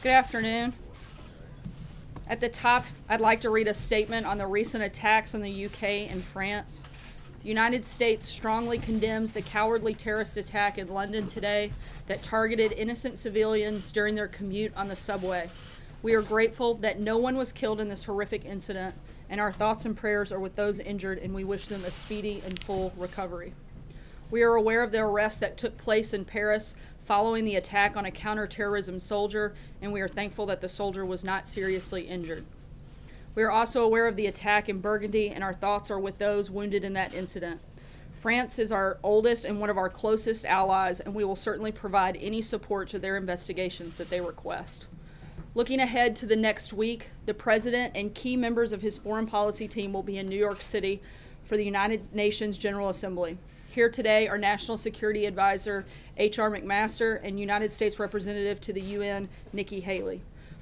Good afternoon. At the top, I'd like to read a statement on the recent attacks in the UK and France. The United States strongly condemns the cowardly terrorist attack in London today that targeted innocent civilians during their commute on the subway. We are grateful that no one was killed in this horrific incident, and our thoughts and prayers are with those injured, and we wish them a speedy and full recovery. We are aware of the arrest that took place in Paris following the attack on a counterterrorism soldier, and we are thankful that the soldier was not seriously injured. We are also aware of the attack in Burgundy, and our thoughts are with those wounded in that incident. France is our oldest and one of our closest allies, and we will certainly provide any support to their investigations that they request. Looking ahead to the next week, the President and key members of his foreign policy team will be in New York City for the United Nations General Assembly. Here today are National Security Advisor H.R. McMaster and United States Representative to the UN, Nikki Haley,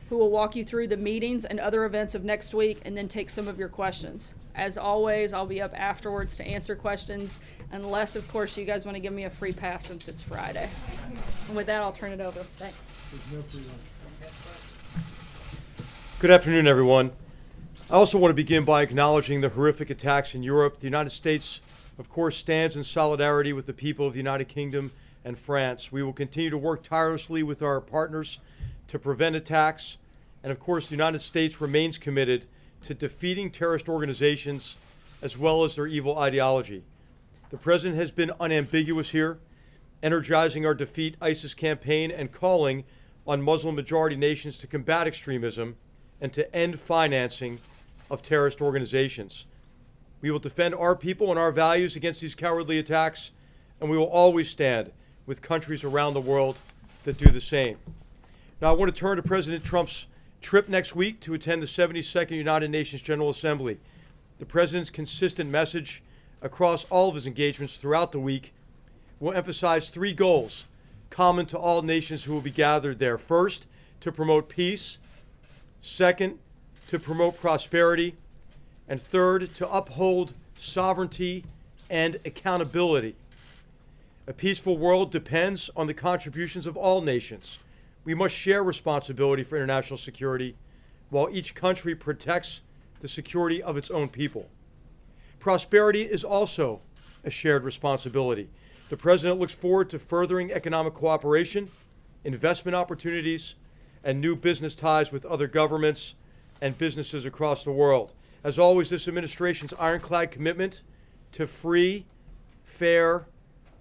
who will walk you through the meetings and other events of next week and then take some of your questions. As always, I'll be up afterwards to answer questions, unless, of course, you guys want to give me a free pass since it's Friday. And with that, I'll turn it over. Thanks. Good afternoon, everyone. I also want to begin by acknowledging the horrific attacks in Europe. The United States, of course, stands in solidarity with the people of the United Kingdom and France. We will continue to work tirelessly with our partners to prevent attacks. And of course, the United States remains committed to defeating terrorist organizations as well as their evil ideology. The President has been unambiguous here, energizing our Defeat ISIS campaign and calling on Muslim-majority nations to combat extremism and to end financing of terrorist organizations. We will defend our people and our values against these cowardly attacks, and we will always stand with countries around the world that do the same. Now, I want to turn to President Trump's trip next week to attend the 72nd United Nations General Assembly. The President's consistent message across all of his engagements throughout the week will emphasize three goals common to all nations who will be gathered there. First, to promote peace. Second, to promote prosperity. And third, to uphold sovereignty and accountability. A peaceful world depends on the contributions of all nations. We must share responsibility for international security while each country protects the security of its own people. Prosperity is also a shared responsibility. The President looks forward to furthering economic cooperation, investment opportunities, and new business ties with other governments and businesses across the world. As always, this administration's ironclad commitment to free, fair,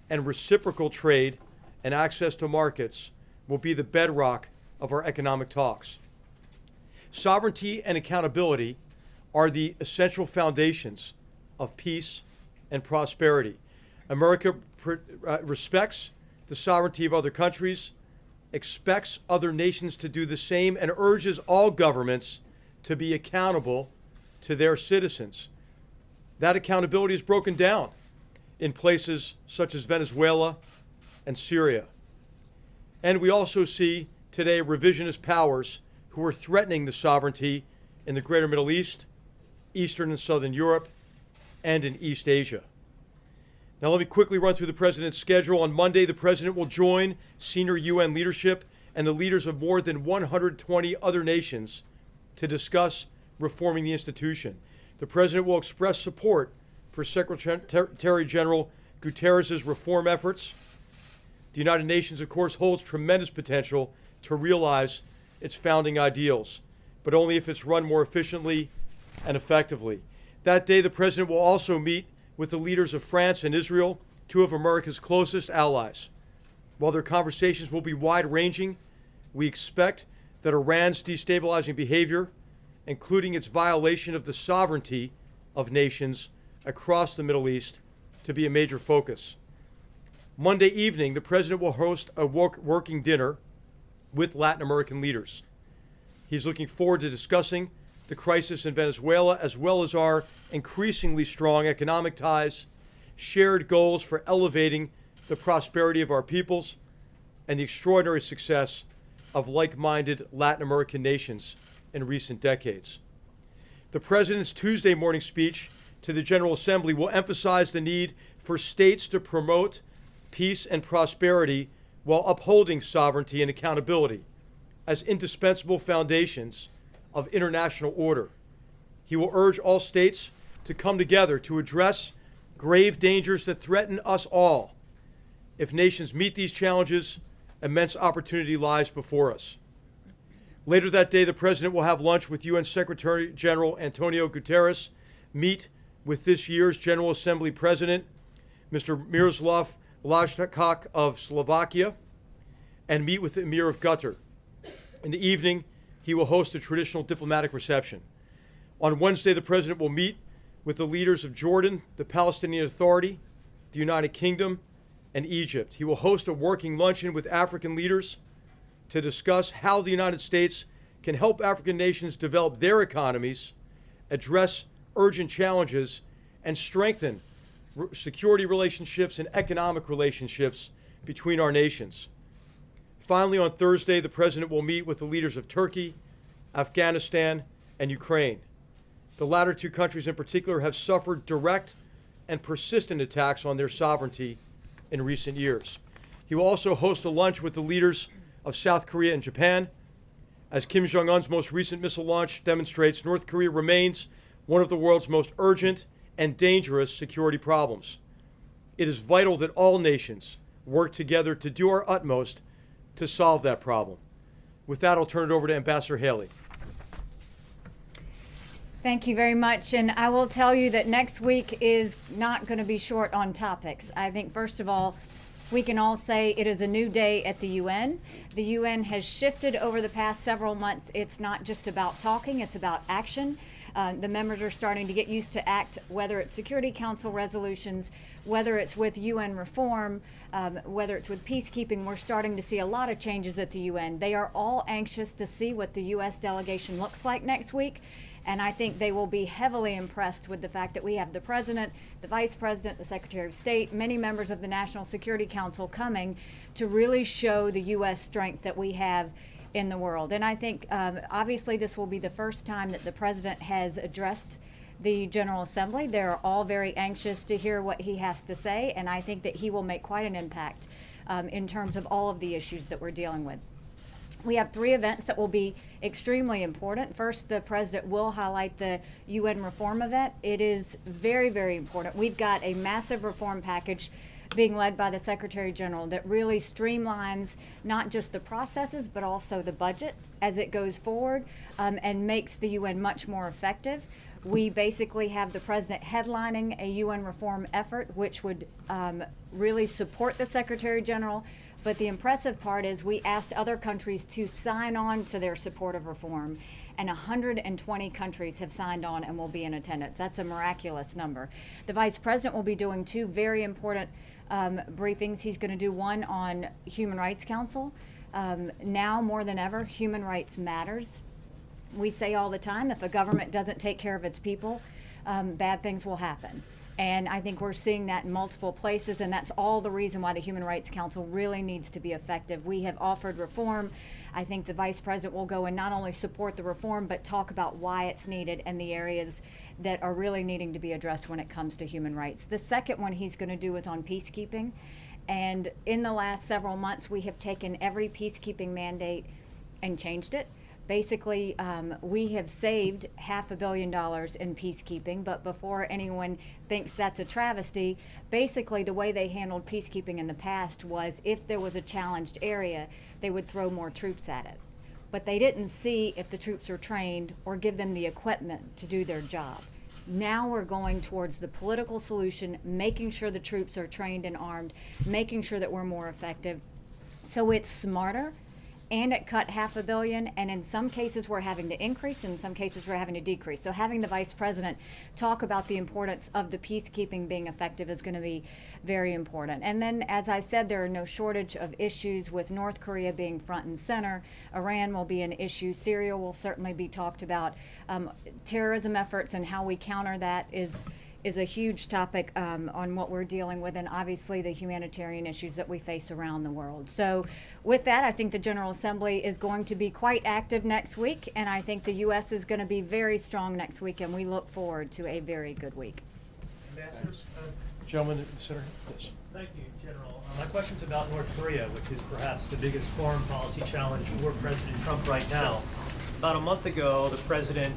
and reciprocal trade and access to markets will be the bedrock of our economic talks. Sovereignty and accountability are the essential foundations of peace and prosperity. America respects the sovereignty of other countries, expects other nations to do the same, and urges all governments to be accountable to their citizens. That accountability is broken down in places such as Venezuela and Syria. And we also see today revisionist powers who are threatening the sovereignty in the greater Middle East, Eastern and Southern Europe, and in East Asia. Now, let me quickly run through the President's schedule. On Monday, the President will join senior UN leadership and the leaders of more than 120 other nations to discuss reforming the institution. The President will express support for Secretary General Guterres' reform efforts. The United Nations, of course, holds tremendous potential to realize its founding ideals, but only if it's run more efficiently and effectively. That day, the President will also meet with the leaders of France and Israel, two of America's closest allies. While their conversations will be wide-ranging, we expect that Iran's destabilizing behavior, including its violation of the sovereignty of nations across the Middle East, to be a major focus. Monday evening, the President will host a working dinner with Latin American leaders. He's looking forward to discussing the crisis in Venezuela, as well as our increasingly strong economic ties, shared goals for elevating the prosperity of our peoples, and the extraordinary success of like-minded Latin American nations in recent decades. The President's Tuesday morning speech to the General Assembly will emphasize the need for states to promote peace and prosperity while upholding sovereignty and accountability, as indispensable foundations of international order. He will urge all states to come together to address grave dangers that threaten us all. If nations meet these challenges, immense opportunity lies before us. Later that day, the President will have lunch with UN Secretary General Antonio Guterres, meet with this year's General Assembly President, Mr. Miroslav Lajčák of Slovakia, and meet with the Emir of Qatar. In the evening, he will host a traditional diplomatic reception. On Wednesday, the President will meet with the leaders of Jordan, the Palestinian Authority, the United Kingdom, and Egypt. He will host a working luncheon with African leaders to discuss how the United States can help African nations develop their economies, address urgent challenges, and strengthen security relationships and economic relationships between our nations. Finally, on Thursday, the President will meet with the leaders of Turkey, Afghanistan, and Ukraine. The latter two countries in particular have suffered direct and persistent attacks on their sovereignty in recent years. He will also host a lunch with the leaders of South Korea and Japan. As Kim Jong-un's most recent missile launch demonstrates, North Korea remains one of the world's most urgent and dangerous security problems. It is vital that all nations work together to do our utmost to solve that problem. With that, I'll turn it over to Ambassador Haley. Thank you very much. And I will tell you that next week is not going to be short on topics. I think, first of all, we can all say it is a new day at the UN. The UN has shifted over the past several months. It's not just about talking, it's about action. The members are starting to get used to act, whether it's Security Council resolutions, whether it's with UN reform, whether it's with peacekeeping. We're starting to see a lot of changes at the UN. They are all anxious to see what the U.S. delegation looks like next week. And I think they will be heavily impressed with the fact that we have the President, the Vice President, the Secretary of State, many members of the National Security Council coming to really show the U.S. strength that we have in the world. And I think obviously this will be the first time that the President has addressed the General Assembly. They're all very anxious to hear what he has to say, and I think that he will make quite an impact in terms of all of the issues that we're dealing with. We have 3 events that will be extremely important. First, the President will highlight the UN reform event. It is very, very important. We've got a massive reform package being led by the Secretary General that really streamlines not just the processes but also the budget as it goes forward and makes the UN much more effective. We basically have the President headlining a UN reform effort which would really support the Secretary General. But the impressive part is we asked other countries to sign on to their support of reform, and 120 countries have signed on and will be in attendance. That's a miraculous number. The Vice President will be doing 2 very important briefings. He's going to do one on Human Rights Council. Now more than ever, human rights matters. We say all the time, if a government doesn't take care of its people, bad things will happen. And I think we're seeing that in multiple places, and that's all the reason why the Human Rights Council really needs to be effective. We have offered reform. I think the Vice President will go and not only support the reform, but talk about why it's needed and the areas that are really needing to be addressed when it comes to human rights. The second one he's going to do is on peacekeeping. And in the last several months, we have taken every peacekeeping mandate and changed it. Basically, we have saved $500 million in peacekeeping, but before anyone thinks that's a travesty, basically the way they handled peacekeeping in the past was if there was a challenged area, they would throw more troops at it. But they didn't see if the troops are trained or give them the equipment to do their job. Now we're going towards the political solution, making sure the troops are trained and armed, making sure that we're more effective. So it's smarter. And it cut $500 million, and in some cases we're having to increase, and in some cases we're having to decrease. So having the Vice President talk about the importance of the peacekeeping being effective is going to be very important. And then, as I said, there are no shortage of issues with North Korea being front and center. Iran will be an issue. Syria will certainly be talked about. Terrorism efforts and how we counter that is a huge topic on what we're dealing with, and obviously the humanitarian issues that we face around the world. So with that, I think the General Assembly is going to be quite active next week, and I think the U.S. is going to be very strong next week, and we look forward to a very good week. Gentlemen in the center, yes. Thank you, General. My question's about North Korea, which is perhaps the biggest foreign policy challenge for President Trump right now. About a month ago, the president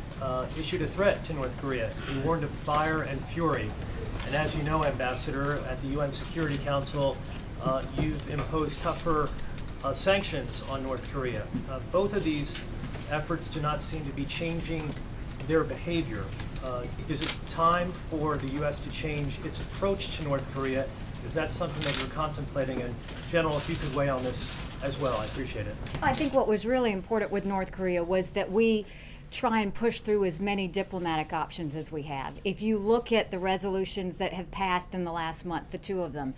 issued a threat to North Korea. He warned of fire and fury. And as you know, Ambassador, at the UN Security Council, you've imposed tougher sanctions on North Korea. Both of these efforts do not seem to be changing their behavior. Is it time for the U.S. to change its approach to North Korea? Is that something that you're contemplating? And General, if you could weigh on this as well, I appreciate it. I think what was really important with North Korea was that we try and push through as many diplomatic options as we have. If you look at the resolutions that have passed in the last month, the two of them,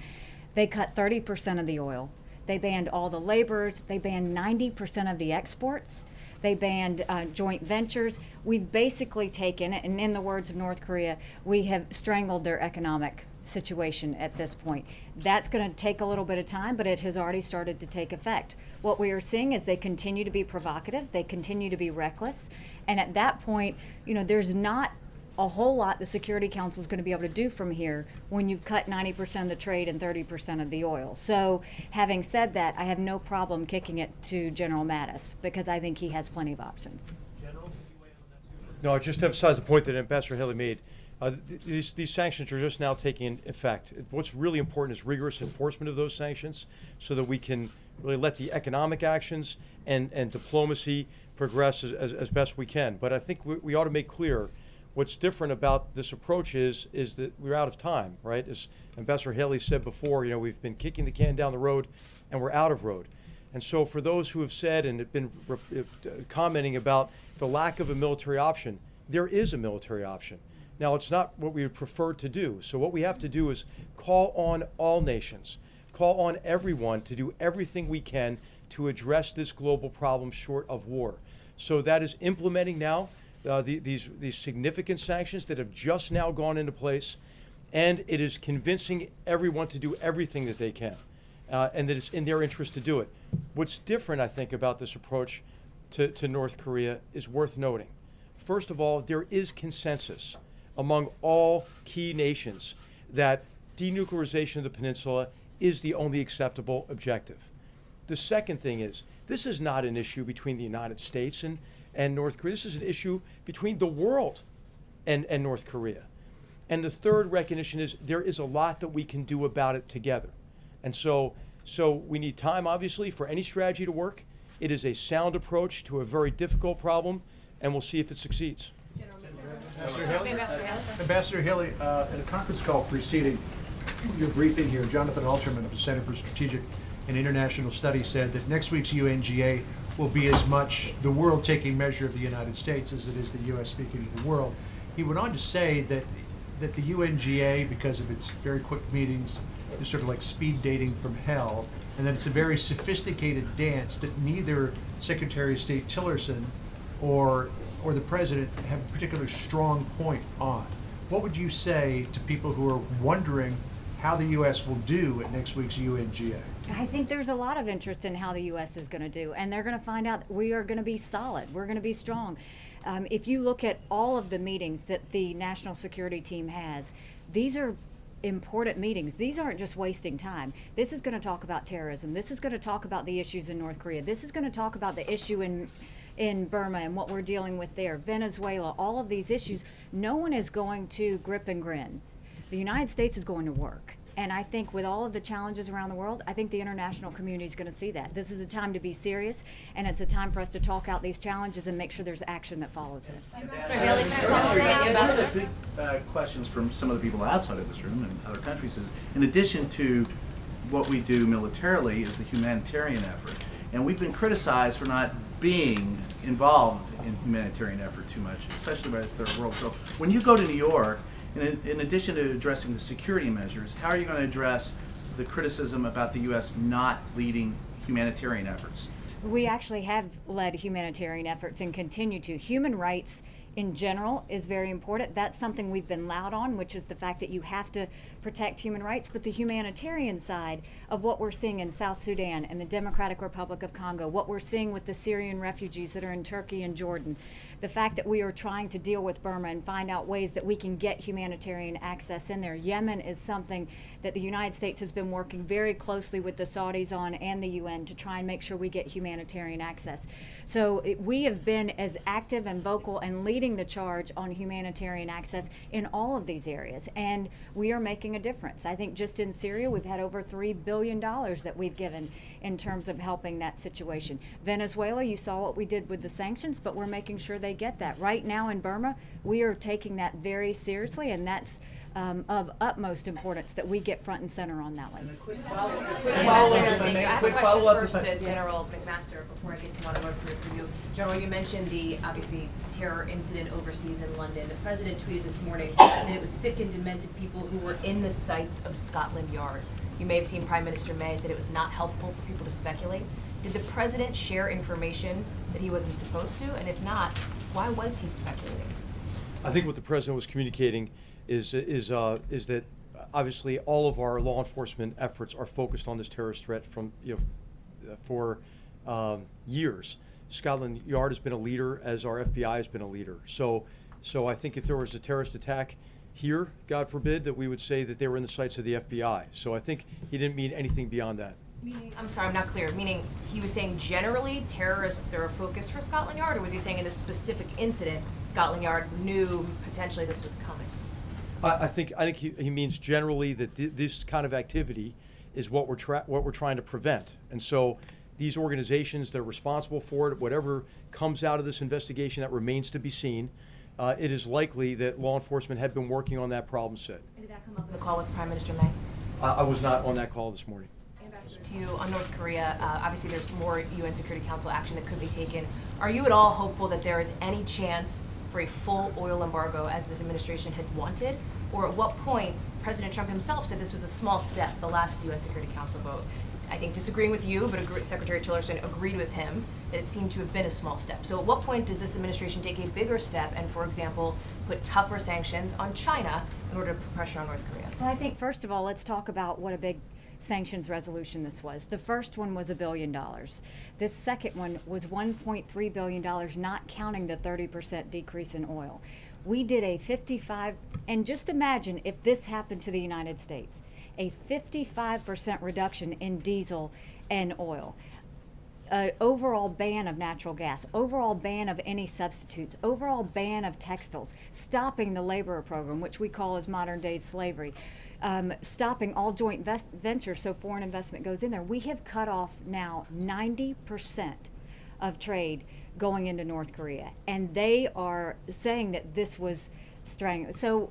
they cut 30% of the oil. They banned all the laborers. They banned 90% of the exports. They banned joint ventures. We've basically taken it, and in the words of North Korea, we have strangled their economic situation at this point. That's going to take a little bit of time, but it has already started to take effect. What we are seeing is they continue to be provocative, they continue to be reckless, and at that point, there's not a whole lot the Security Council is going to be able to do from here when you've cut 90% of the trade and 30% of the oil. So having said that, I have no problem kicking it to General Mattis because I think he has plenty of options. General, can you weigh in on that too? No, just to emphasize the point that Ambassador Haley made. These sanctions are just now taking effect. What's really important is rigorous enforcement of those sanctions so that we can really let the economic actions and diplomacy progress as best we can. But I think we ought to make clear what's different about this approach is that we're out of time, right? As Ambassador Haley said before, we've been kicking the can down the road and we're out of road. And so for those who have said and have been commenting about the lack of a military option, there is a military option. Now, it's not what we would prefer to do. So what we have to do is call on all nations, call on everyone to do everything we can to address this global problem short of war. So that is implementing now these significant sanctions that have just now gone into place, and it is convincing everyone to do everything that they can, and that it's in their interest to do it. What's different, I think, about this approach to North Korea is worth noting. First of all, there is consensus among all key nations that denuclearization of the peninsula is the only acceptable objective. The second thing is, this is not an issue between the United States and North Korea. This is an issue between the world and North Korea. And the third recognition is there is a lot that we can do about it together. And so we need time, obviously, for any strategy to work. It is a sound approach to a very difficult problem, and we'll see if it succeeds. Ambassador Haley, in a conference call preceding your briefing here, Jonathan Alterman of the Center for Strategic and International Studies said that next week's UNGA will be as much the world taking measure of the United States as it is the U.S. speaking to the world. He went on to say that the UNGA, because of its very quick meetings, is sort of like speed dating from hell, and that it's a very sophisticated dance that neither Secretary of State Tillerson or the President have a particular strong point on. What would you say to people who are wondering how the U.S. will do at next week's UNGA? I think there's a lot of interest in how the U.S. is going to do, and they're going to find out we are going to be solid. We're going to be strong. If you look at all of the meetings that the National Security Team has, these are important meetings. These aren't just wasting time. This is going to talk about terrorism. This is going to talk about the issues in North Korea. This is going to talk about the issue in Burma and what we're dealing with there, Venezuela, all of these issues. No one is going to grip and grin. The United States is going to work. And I think with all of the challenges around the world, I think the international community is going to see that. This is a time to be serious, and it's a time for us to talk out these challenges and make sure there's action that follows it. Questions from some of the people outside of this room and other countries is, in addition to what we do militarily, is the humanitarian effort. And we've been criticized for not being involved in humanitarian effort too much, especially by the third world. So when you go to New York, in addition to addressing the security measures, how are you going to address the criticism about the U.S. not leading humanitarian efforts? We actually have led humanitarian efforts and continue to. Human rights in general is very important. That's something we've been loud on, which is the fact that you have to protect human rights. But the humanitarian side of what we're seeing in South Sudan and the Democratic Republic of Congo, what we're seeing with the Syrian refugees that are in Turkey and Jordan, the fact that we are trying to deal with Burma and find out ways that we can get humanitarian access in there. Yemen is something that the United States has been working very closely with the Saudis on and the UN to try and make sure we get humanitarian access. So we have been as active and vocal and leading the charge on humanitarian access in all of these areas, and we are making a difference. I think just in Syria we've had over $3 billion that we've given in terms of helping that situation. Venezuela, you saw what we did with the sanctions, but we're making sure they get that. Right now in Burma, we are taking that very seriously, and that's of utmost importance that we get front and center on that one. Quick I follow-up, have a question follow-up. first to General McMaster before I get to one more for you. General, you mentioned the obviously terror incident overseas in London. The president tweeted this morning that it was sick and demented people who were in the sites of Scotland Yard. You may have seen Prime Minister May said it was not helpful for people to speculate. Did the president share information that he wasn't supposed to? And if not, why was he speculating? I think what the president was communicating is that obviously all of our law enforcement efforts are focused on this terrorist threat from for years. Scotland Yard has been a leader, as our FBI has been a leader. So I think if there was a terrorist attack here, God forbid, that we would say that they were in the sights of the FBI. So I think he didn't mean anything beyond that. I'm sorry, I'm not clear. Meaning he was saying generally terrorists are a focus for Scotland Yard, or was he saying in this specific incident Scotland Yard knew potentially this was coming? I think he means generally that this kind of activity is what we're trying to prevent. And so these organizations that are responsible for it, whatever comes out of this investigation, that remains to be seen. It is likely that law enforcement had been working on that problem set. And did that come up in the call with Prime Minister May? I was not on that call this morning. To you on North Korea, obviously there's more UN Security Council action that could be taken. Are you at all hopeful that there is any chance for a full oil embargo as this administration had wanted? Or at what point, President Trump himself said this was a small step, the last UN Security Council vote. I think disagreeing with you, but Secretary Tillerson agreed with him that it seemed to have been a small step. So at what point does this administration take a bigger step and, for example, put tougher sanctions on China in order to put pressure on North Korea? Well, I think first of all, let's talk about what a big sanctions resolution this was. The first one was $1 billion. This second one was $1.3 billion, not counting the 30% decrease in oil. We did a 55, and just imagine if this happened to the United States, a 55% reduction in diesel and oil. Overall ban of natural gas, overall ban of any substitutes, overall ban of textiles, stopping the laborer program, which we call as modern day slavery, stopping all joint ventures so foreign investment goes in there. We have cut off now 90% of trade going into North Korea, and they are saying that this was strangling. So,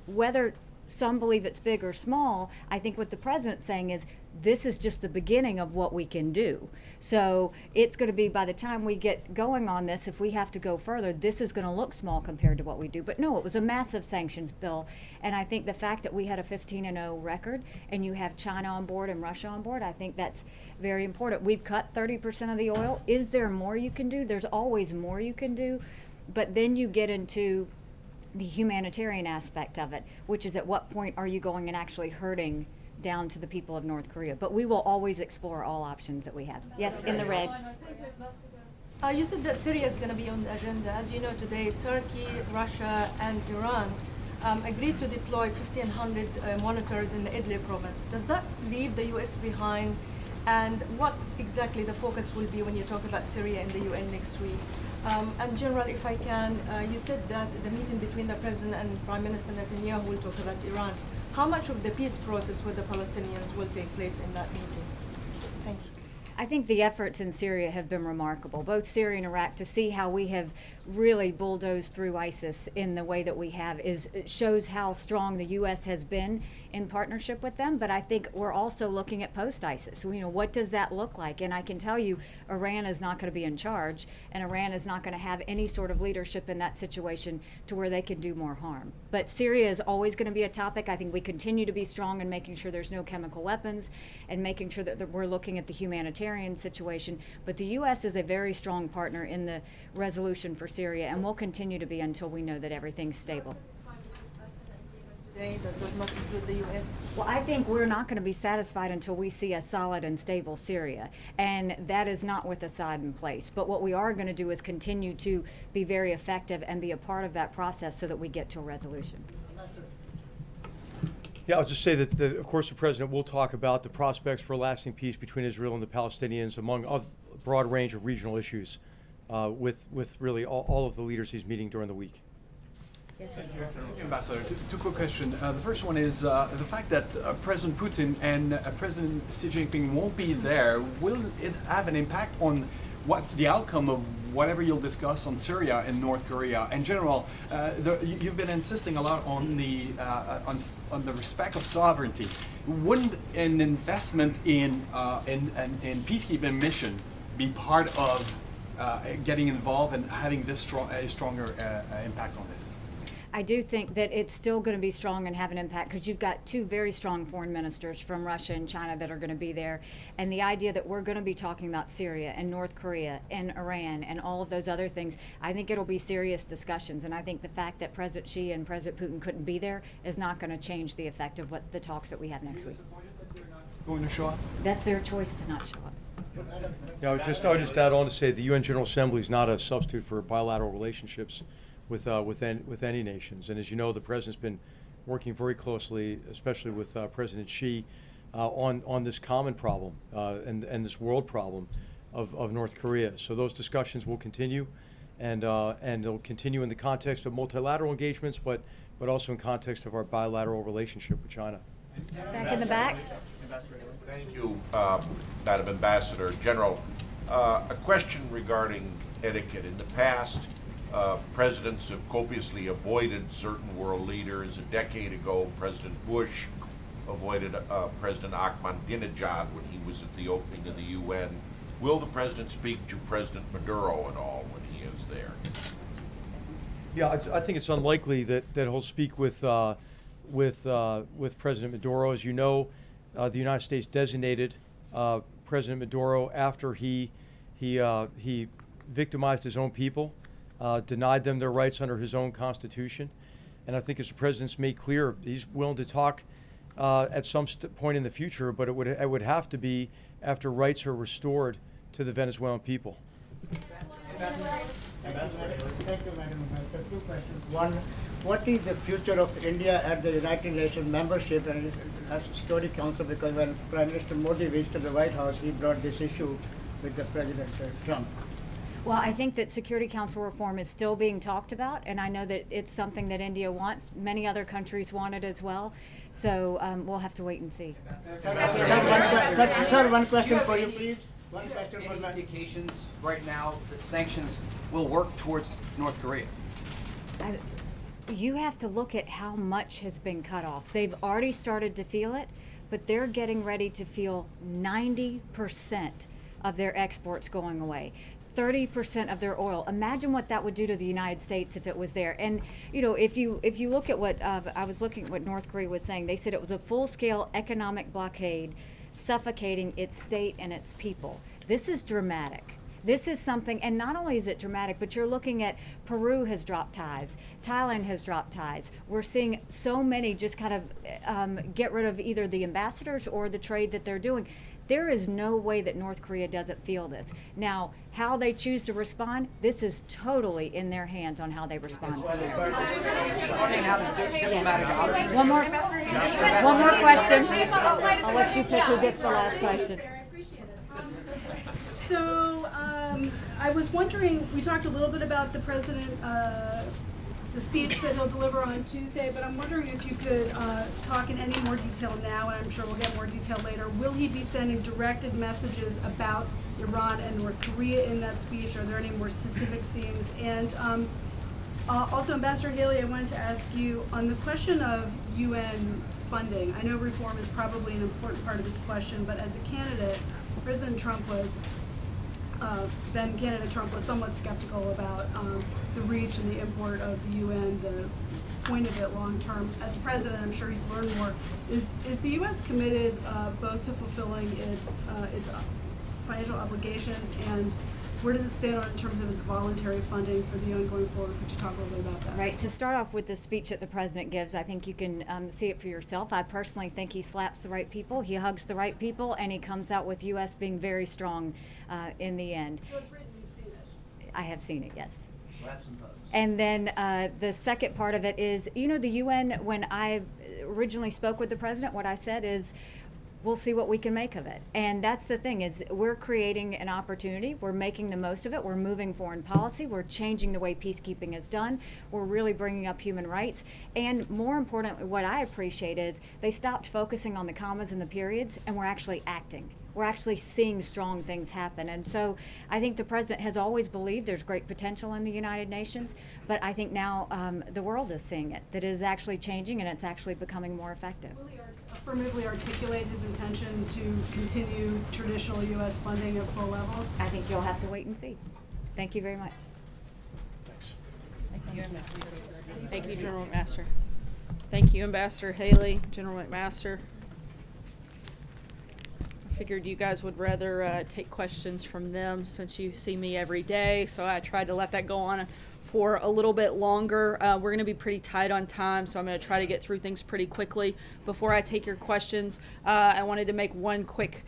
whether some believe it's big or small, I think what the president's saying is this is just the beginning of what we can do. So it's going to be, by the time we get going on this, if we have to go further, this is going to look small compared to what we do. But no, it was a massive sanctions bill. And I think the fact that we had a 15-0 record and you have China on board and Russia on board, I think that's very important. We've cut 30% of the oil. Is there more you can do? There's always more you can do. But then you get into the humanitarian aspect of it, which is at what point are you going and actually hurting down to the people of North Korea? But we will always explore all options that we have. Yes, in the red. You said that Syria is going to be on the agenda. As you know, today Turkey, Russia, and Iran agreed to deploy 1,500 monitors in the Idlib province. Does that leave the U.S. behind? And what exactly the focus will be when you talk about Syria in the UN next week? And General, if I can, you said that the meeting between the President and Prime Minister Netanyahu will talk about Iran. How much of the peace process with the Palestinians will take place in that meeting? Thank you. I think the efforts in Syria have been remarkable, both Syria and Iraq. To see how we have really bulldozed through ISIS in the way that we have it shows how strong the U.S. has been in partnership with them. But I think we're also looking at post-ISIS. What does that look like? And I can tell you, Iran is not going to be in charge, and Iran is not going to have any sort of leadership in that situation to where they can do more harm. But Syria is always going to be a topic. I think we continue to be strong in making sure there's no chemical weapons and making sure that we're looking at the humanitarian humanitarian situation, but the U.S. is a very strong partner in the resolution for Syria, and will continue to be until we know that everything's stable. Today that does not include the U.S. Well, I think we're not going to be satisfied until we see a solid and stable Syria, and that is not with Assad in place. But what we are going to do is continue to be very effective and be a part of that process so that we get to a resolution. Yeah, I'll just say that, of course, the president will talk about the prospects for lasting peace between Israel and the Palestinians, among a broad range of regional issues, with really all of the leaders he's meeting during the week. Yes, sir. Ambassador, two quick questions. The first one is the fact that President Putin and President Xi Jinping won't be there. Will it have an impact on what the outcome of whatever you'll discuss on Syria and North Korea? In general, you've been insisting a lot on the respect of sovereignty. Wouldn't an investment in peacekeeping mission be part of getting involved and having this a stronger impact on this? I do think that it's still going to be strong and have an impact because you've got two very strong foreign ministers from Russia and China that are going to be there. And the idea that we're going to be talking about Syria and North Korea and Iran and all of those other things, I think it'll be serious discussions. And I think the fact that President Xi and President Putin couldn't be there is not going to change the effect of what the talks that we have next week. Going to show up? That's their choice to not show up. Yeah, I would just add on to say the UN General Assembly is not a substitute for bilateral relationships with any nations. And as you know, the president's been working very closely, especially with President Xi, on this common problem and this world problem of North Korea. So those discussions will continue, and they'll continue in the context of multilateral engagements, but also in context of our bilateral relationship with China. Back in the back. Thank you, Madam Ambassador. General, a question regarding etiquette. In the past, presidents have copiously avoided certain world leaders. A decade ago, President Bush avoided President Ahmadinejad when he was at the opening of the UN. Will the president speak to President Maduro at all when he is there? Yeah, I think it's unlikely that he'll speak with President Maduro. As you know, the United States designated President Maduro after he victimized his own people, denied them their rights under his own constitution. And I think as the president's made clear, he's willing to talk at some point in the future, but it would have to be after rights are restored to the Venezuelan people. Thank you, Madam Ambassador. Two questions. One, what is the future of India at the United Nations membership and Security Council? Because when Prime Minister Modi visited the White House, he brought this issue with the President Trump. Well, I think that Security Council reform is still being talked about, and I know that it's something that India wants. Many other countries want it as well. So we'll have to wait and see. Sir, one question for you, please. One question for Any indications right now that sanctions will work towards North Korea? You have to look at how much has been cut off. They've already started to feel it, but they're getting ready to feel 90% of their exports going away. 30% of their oil. Imagine what that would do to the United States if it was there. And you know, if you look at what I was looking at what North Korea was saying, they said it was a full-scale economic blockade, suffocating its state and its people. This is dramatic. This is something, and not only is it dramatic, but you're looking at Peru has dropped ties, Thailand has dropped ties. We're seeing so many just kind of get rid of either the ambassadors or the trade that they're doing. There is no way that North Korea doesn't feel this. Now, how they choose to respond, this is totally in their hands on how they respond. Yes. One more question. I'll let you pick who gets the last question. So I was wondering, we talked a little bit about the president, the speech that he'll deliver on Tuesday, but I'm wondering if you could talk in any more detail now, and I'm sure we'll get more detail later. Will he be sending directed messages about Iran and North Korea in that speech? Are there any more specific themes? And also, Ambassador Haley, I wanted to ask you on the question of UN funding. I know reform is probably an important part of this question, but as a candidate, President Trump was then candidate Trump was somewhat skeptical about the reach and the import of the UN, the point of it long term. As president, I'm sure he's learned more. Is the U.S. committed both to fulfilling its financial obligations, and where does it stand on in terms of its voluntary funding for the UN going forward? Could you talk a little bit about that? Right, to start off with the speech that the president gives, I think you can see it for yourself. I personally think he slaps the right people, he hugs the right people, and he comes out with U.S. being very strong in the end. So it's written, you've seen it. I have seen it, yes. Slaps and hugs. And then the second part of it is, you know, the UN, when I originally spoke with the president, what I said is, we'll see what we can make of it. And that's the thing, is we're creating an opportunity, we're making the most of it, we're moving foreign policy, we're changing the way peacekeeping is done, we're really bringing up human rights. And more importantly, what I appreciate is they stopped focusing on the commas and the periods, and we're actually acting. We're actually seeing strong things happen. And so I think the president has always believed there's great potential in the United Nations, but I think now the world is seeing it, that it is actually changing and it's actually becoming more effective. Will he affirmatively articulate his intention to continue traditional U.S. funding at full levels? I think you'll have to wait and see. Thank you very much. Thanks. Thank you, General McMaster. Thank you, Ambassador Haley, General McMaster. I figured you guys would rather take questions from them since you see me every day, so I tried to let that go on for a little bit longer. We're going to be pretty tight on time, so I'm going to try to get through things pretty quickly. Before I take your questions, I wanted to make one quick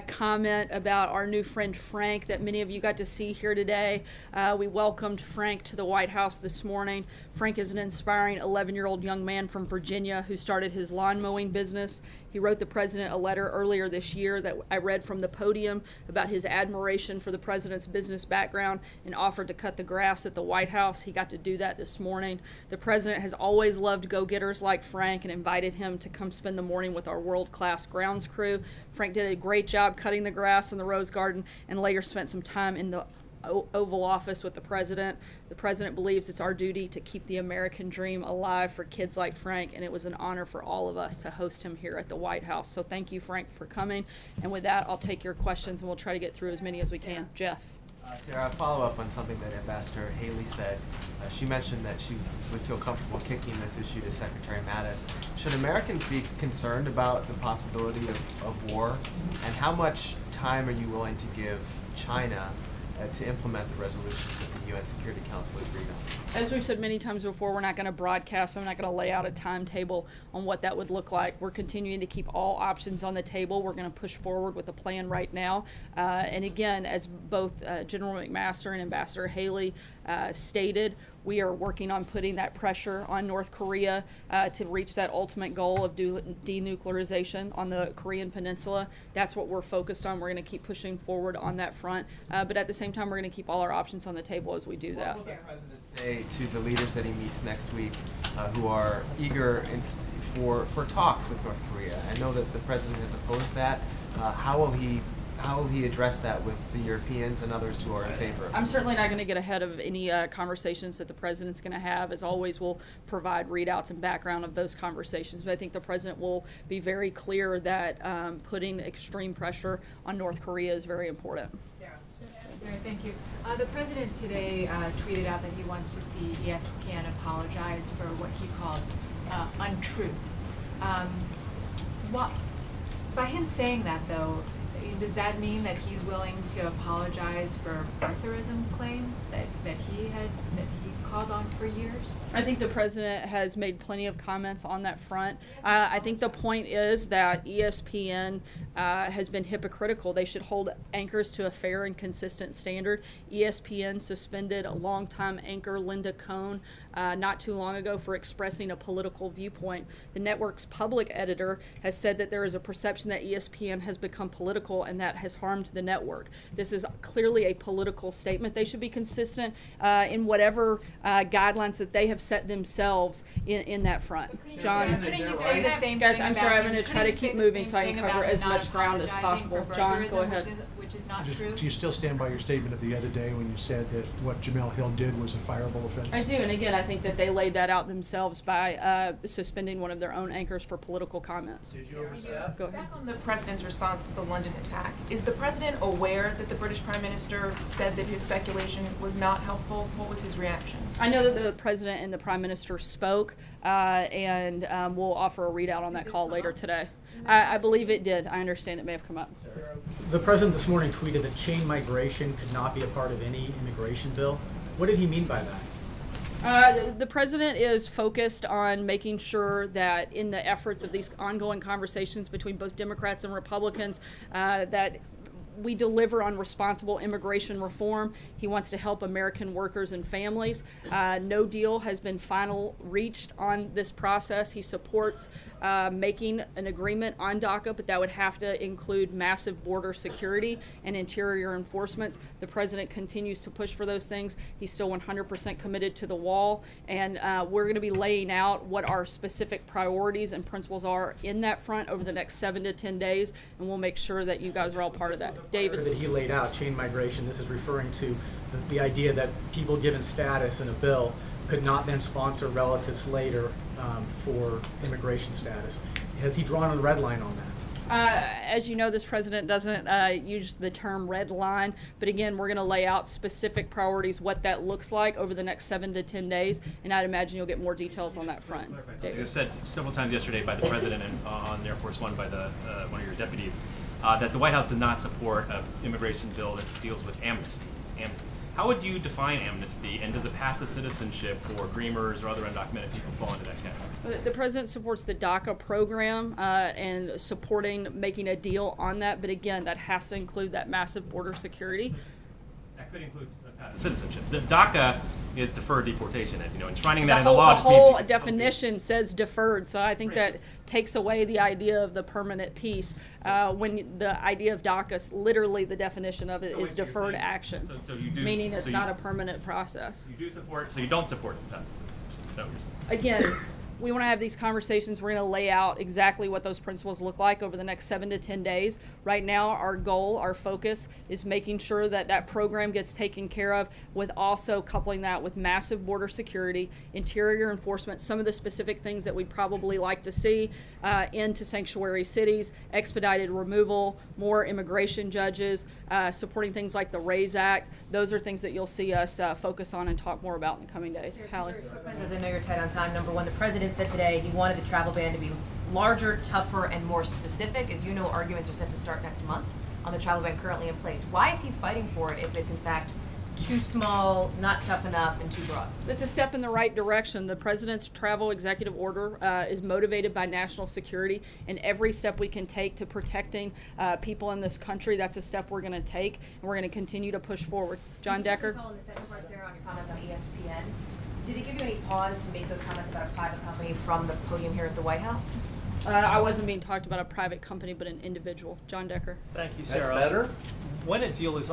comment about our new friend Frank that many of you got to see here today. We welcomed Frank to the White House this morning. Frank is an inspiring 11-year-old young man from Virginia who started his lawn mowing business. He wrote the president a letter earlier this year that I read from the podium about his admiration for the president's business background and offered to cut the grass at the White House. He got to do that this morning. The president has always loved go-getters like Frank and invited him to come spend the morning with our world-class grounds crew. Frank did a great job cutting the grass in the Rose Garden and later spent some time in the Oval Office with the president. The president believes it's our duty to keep the American dream alive for kids like Frank, and it was an honor for all of us to host him here at the White House. So thank you, Frank, for coming. And with that, I'll take your questions, and we'll try to get through as many as we can. Jeff. Sarah, a follow-up on something that Ambassador Haley said. She mentioned that she would feel comfortable kicking this issue to Secretary Mattis. Should Americans be concerned about the possibility of war? And how much time are you willing to give China to implement the resolutions that the UN Security Council agreed on? As we've said many times before, we're not going to broadcast. I'm not going to lay out a timetable on what that would look like. We're continuing to keep all options on the table. We're going to push forward with a plan right now. And again, as both General McMaster and Ambassador Haley stated, we are working on putting that pressure on North Korea to reach that ultimate goal of denuclearization on the Korean Peninsula. That's what we're focused on. We're going to keep pushing forward on that front. But at the same time, we're going to keep all our options on the table as we do that. What will the president say to the leaders that he meets next week who are eager for talks with North Korea? I know that the president has opposed that. How will he address that with the Europeans and others who are in favor of it? I'm certainly not going to get ahead of any conversations that the president's going to have. As always, we'll provide readouts and background of those conversations. But I think the president will be very clear that putting extreme pressure on North Korea is very important. Thank you. The president today tweeted out that he wants to see ESPN apologize for what he called untruths. By him saying that, though, does that mean that he's willing to apologize for birtherism claims that he called on for years? I think the president has made plenty of comments on that front. I think the point is that ESPN has been hypocritical. They should hold anchors to a fair and consistent standard. ESPN suspended a longtime anchor, Linda Cohn, not too long ago for expressing a political viewpoint. The network's public editor has said that there is a perception that ESPN has become political and that has harmed the network. This is clearly a political statement. They should be consistent in whatever guidelines that they have set themselves in that front. John? Couldn't you say the same Guys, thing I'm about sorry, I'm him? going to try to Couldn't you keep say the moving same so I can thing cover about as him much not ground as apologizing possible. for John, go birtherism, ahead. which is not true? Do you still stand by your statement of the other day when you said that what Jamel Hill did was a fireable offense? I do, and again, I think that they laid that out themselves by suspending one of their own anchors for political comments. Did you overstep? Go ahead. Back on the president's response to the London attack, is the president aware that the British Prime Minister said that his speculation was not helpful? What was his reaction? I know that the president and the prime minister spoke, and we'll offer a readout on that call later today. I believe it did. I understand it may have come up. Sarah, The president this morning tweeted that chain migration could not be a part of any immigration bill. What did he mean by that? The president is focused on making sure that in the efforts of these ongoing conversations between both Democrats and Republicans, that we deliver on responsible immigration reform. He wants to help American workers and families. No deal has been reached on this process. He supports making an agreement on DACA, but that would have to include massive border security and interior enforcements. The president continues to push for those things. He's still 100% committed to the wall, and we're going to be laying out what our specific priorities and principles are in that front over the next 7 to 10 days, and we'll make sure that you guys are all part of that. David. That he laid out, chain migration, this is referring to the idea that people given status in a bill could not then sponsor relatives later for immigration status. Has he drawn a red line on that? As you know, this president doesn't use the term red line, but again, we're going to lay out specific priorities, what that looks like over the next 7 to 10 days, and I'd imagine you'll get more details on that front. It was said several times yesterday by the president and on Air Force One by the one of your deputies that the White House did not support an immigration bill that deals with amnesty. How would you define amnesty, and does a path to citizenship for Dreamers or other undocumented people fall into that category? The president supports the DACA program and supporting making a deal on that, but again, that has to include that massive border security. That could include a path to citizenship. The DACA is deferred deportation, as you know, enshrining that in the law. The whole definition says deferred, so I think that takes away the idea of the permanent piece. When the idea of DACA, literally the definition of it is deferred action, meaning it's not a permanent process. You do support, so you don't support the path to citizenship. Is that what you're saying? Again, we want to have these conversations. We're going to lay out exactly what those principles look like over the next 7 to 10 days. Right now, our goal, our focus is making sure that that program gets taken care of, with also coupling that with massive border security, interior enforcement, some of the specific things that we'd probably like to see into sanctuary cities, expedited removal, more immigration judges, supporting things like the RAISE Act. Those are things that you'll see us focus on and talk more about in the coming days. Hallie. As I know you're tight on time, number one, the president said today he wanted the travel ban to be larger, tougher, and more specific. As you know, arguments are set to start next month on the travel ban currently in place. Why is he fighting for it if it's in fact too small, not tough enough, and too broad? It's a step in the right direction. The president's travel executive order is motivated by national security, and every step we can take to protecting people in this country, that's a step we're going to take, and we're going to continue to push forward. John Decker? On the second part, Sarah, on your comments on ESPN, did it give you any pause to make those comments about a private company from the podium here at the White House? I wasn't being talked about a private company, but an individual. John Decker. Thank you, Sarah. That's better? When a deal is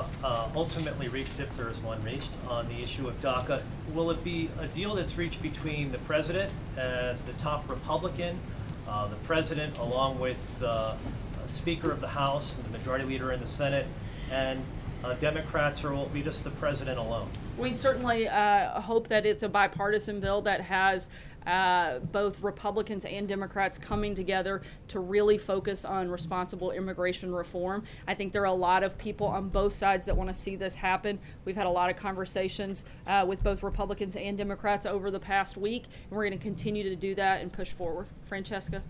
ultimately reached, if there is one reached, on the issue of DACA, will it be a deal that's reached between the president as the top Republican, the president along with the Speaker of the House and the Majority Leader in the Senate, and Democrats, or will it be just the president alone? We'd certainly hope that it's a bipartisan bill that has both Republicans and Democrats coming together to really focus on responsible immigration reform. I think there are a lot of people on both sides that want to see this happen. We've had a lot of conversations with both Republicans and Democrats over the past week, and we're going to continue to do that and push forward. Francesca?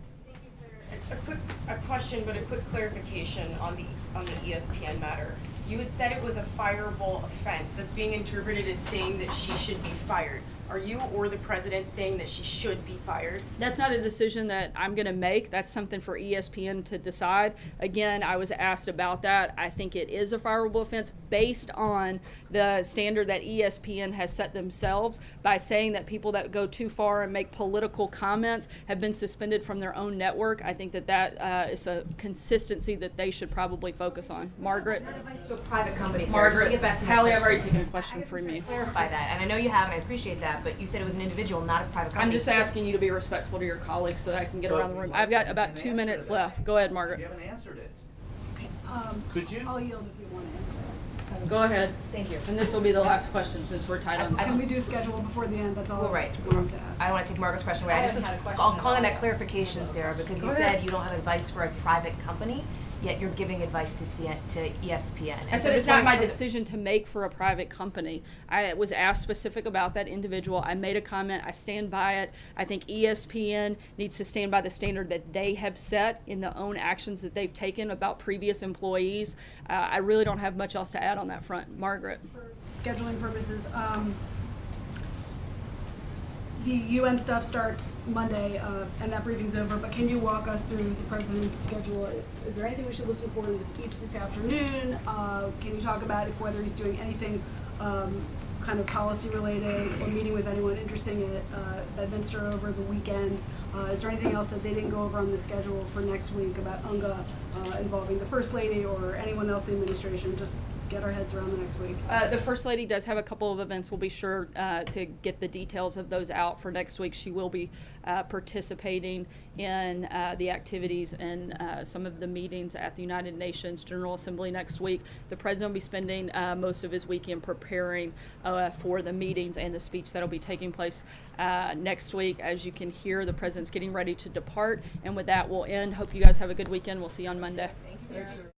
A question, but a quick clarification on the ESPN matter. You had said it was a fireable offense. That's being interpreted as saying that she should be fired. Are you or the president saying that she should be fired? That's not a decision that I'm going to make. That's something for ESPN to decide. Again, I was asked about that. I think it is a fireable offense based on the standard that ESPN has set themselves by saying that people that go too far and make political comments have been suspended from their own network. I think that is a consistency that they should probably focus on. Margaret? To a private company, Sarah, just to get back to Hallie, my I've already question. taken a question from you. Clarify that, and I know you have, and I appreciate that, but you said it was an individual, not a private company. I'm just asking you to be respectful to your colleagues so that I can get around the room. I've got about 2 minutes left. Go ahead, Margaret. You haven't answered it. Could you? I'll yield if you want to answer. Go ahead. Thank you. And this will be the last question since we're tied on the Can we do schedule before the end? That's all. Well, right. I wanted to ask. I don't want to take Margaret's question away. I just was calling that clarification, Sarah, because you said you don't have advice for a private company. yet you're giving advice to ESPN. I And so said it's just not wanted my to- decision to make for a private company. I was asked specific about that individual. I made a comment. I stand by it. I think ESPN needs to stand by the standard that they have set in the own actions that they've taken about previous employees. I really don't have much else to add on that front. Margaret. For scheduling purposes, the UN stuff starts Monday, and that briefing's over, but can you walk us through the president's schedule? Is there anything we should listen for in the speech this afternoon? Can you talk about whether he's doing anything kind of policy related or meeting with anyone interesting at Bedminster over the weekend? Is there anything else that they didn't go over on the schedule for next week about UNGA involving the First Lady or anyone else in the administration? Just get our heads around the next week. The First Lady does have a couple of events. We'll be sure to get the details of those out for next week. She will be participating in the activities and some of the meetings at the United Nations General Assembly next week. The President will be spending most of his weekend preparing for the meetings and the speech that will be taking place next week. As you can hear, the President's getting ready to depart. And with that, we'll end. Hope you guys have a good weekend. We'll see you on Monday. Thank you.